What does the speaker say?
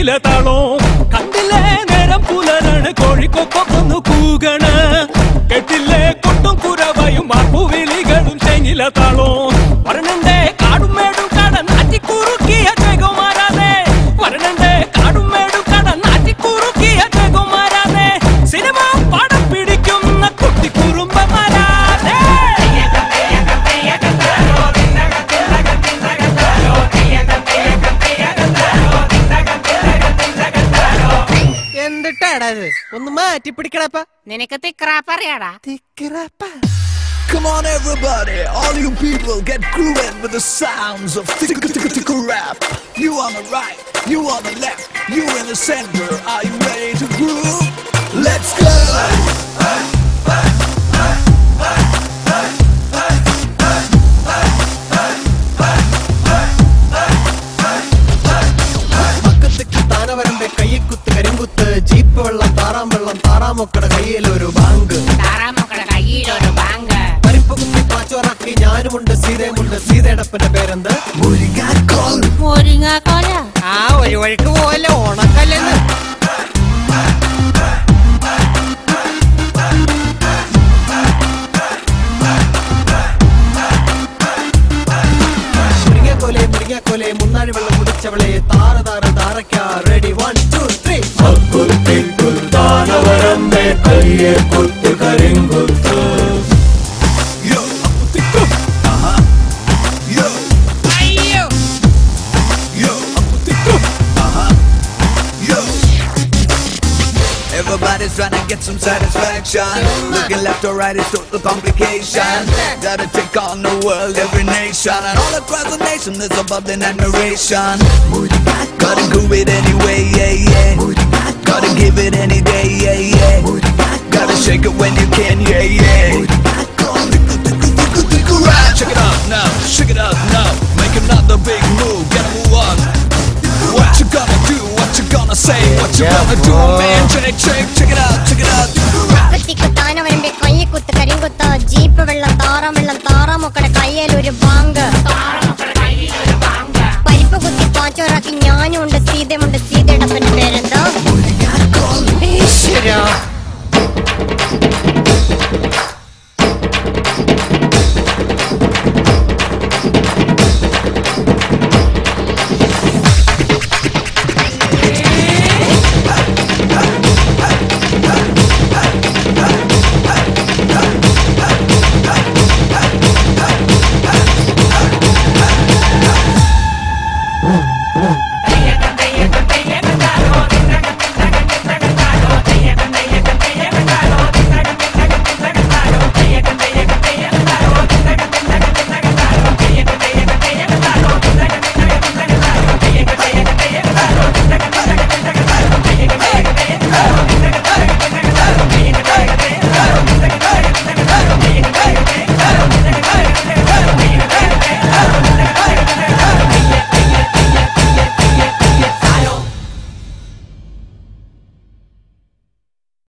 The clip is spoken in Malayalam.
തെങ്ങിലെ താളോം കണ്ടില്ലേ നേരം പുലരാണ് കോഴിക്കൊക്കൊന്നു കൂകണ് കെട്ടില്ലേ കൊട്ടും കുരവയും മാർപ്പുവിളികളും തെങ്ങിലെ താളോം വരണണ്ടേ കാടും മേടും കട നാറ്റിക്കുറുക്കിയ ജയകുമാരാതെ വരണണ്ടേ കാടും മേടും കട നാറ്റിക്കുറുക്കിയ ജയകുമാരാതെ സിനിമ പടം പിടിക്കുന്ന കുട്ടിക്കുറുമ്പന്മാരാതെ എന്തിട്ടാടാ ഇത് ഒന്ന് മാറ്റി പിടിക്കണപ്പ നിനക്ക് തിക്രാപ്പ അറിയാടാ തിക്കറപ്പ. Come on everybody, all you people get grooving with the sounds of tickle rap. You on the right, you on the left, you in the center. Are you ready to groove? Let's go! താനവരമ്പെ കയ്യക്കുത്ത് കരിങ്കുത്ത് ജീപ്പ് വെള്ളം താറാം വെള്ളം താറാമൊക്കടെ കയ്യിലൊരു ബാങ്ക് പരിപ്പ് കുത്തി പാച്ചോറാക്കി ഞാനുമുണ്ട് സീതയുമുണ്ട് സീതയടപ്പന്റെ പേരെന്ത് ആ ഒരു വഴിക്ക് പോലെ ഓണക്കല്ലെന്ന് മുരിങ്ങാക്കോലെ മുന്നാഴി വെള്ളം കുടിച്ചവളെ താര താര താരക്ക റെഡി 1 2 3 താനവരമ്പെ കയ്യെ കുത്ത് കരിങ്കുത്ത് Everybody's trying to get some satisfaction. Looking left or right is total complication. Gotta take on the world, every nation, and all across the nation there's a bubbling admiration. Gotta do it anyway, yeah, yeah. Gotta give it any day, yeah, yeah. Gotta shake it when you can, yeah, yeah. Check it out now, shake it out now. Make another big move, gotta move on. What you gonna do? What you gonna say? What you gonna do, man? Check it out, check it out. താനവരമ്പെ കയ്യക്കുത്ത് കരിങ്കുത്ത് ജീപ്പ് വെള്ളം താറാം വെള്ളം താറാമൊക്കടെ കയ്യിലൊരു ബാങ്ക് പരിപ്പ് കുത്തി പാച്ചോറാക്കി ഞാനുണ്ട് സീതയുമുണ്ട് സീതയടപ്പന്റെ പേര്